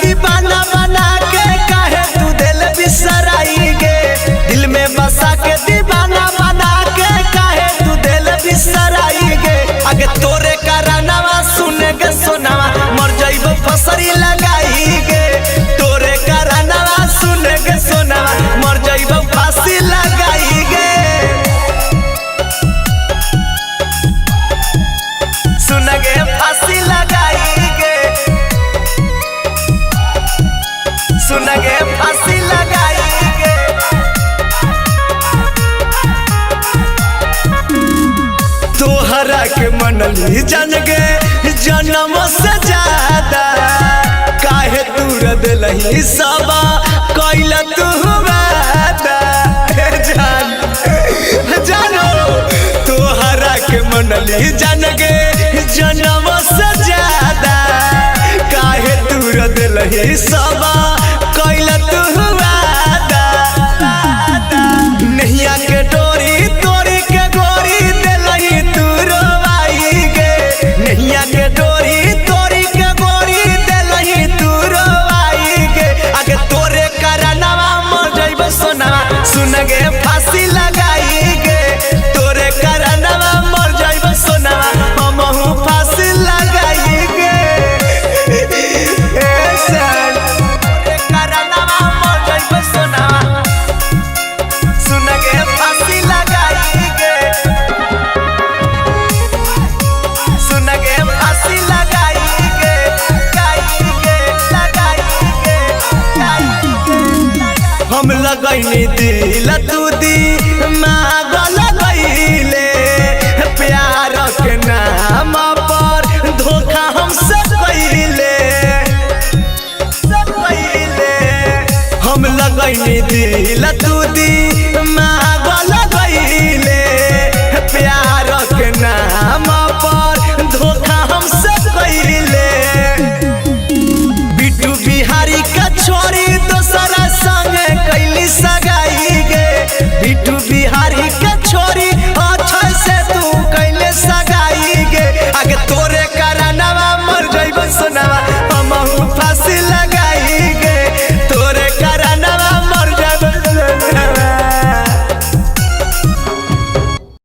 दीवाना बना के काहे तू दिल बिसराई गे। दिल में बसा के दीवाना बना के काहे तू दिल बिसराई गे। आगे तोरे करानावा सुने के सोनावा मर जाइबो फसरी लगाई गे। तोरे करानावा सुने के सोनावा मर जाइबो फांसी लगाई गे। सुन गे फांसी लगाई गे। सुन गे फांसी लगाई गे। तोहरा के मनली जान गे जन्म से ज्यादा काहे दूर दिलही सबा कैला तू वादा। जानो तोहरा के मनली जान गे जन्म से ज्यादा काहे दूर दिलही सबा कैला तू वादा। नैया के डोरी तोरी के गोरी दिलही तू रोवाई गे। नैया के डोरी तोरी के गोरी दिलही तू रोवाई गे। आगे तोरे करानावा मर जाइबो सोनावा सुन गे फांसी लगाई गे। तोरे करानावा मर जाइबो सोनावा हमहू फांसी लगाई गे। तोरे करानावा मर जाइबो सोनावा सुन गे फांसी लगाई गे। सुन गे फांसी लगाई गे। हम लगैनी दिल तू दी माग लगैले। प्यार के नाम पर धोखा हमसे कैले। हम लगैनी दिल तू दी माग लगैले। प्यार के नाम पर धोखा हमसे कैले। बिट्टू बिहारी का छोरी दोसरा संग कैली सगाई गे। बिट्टू बिहारी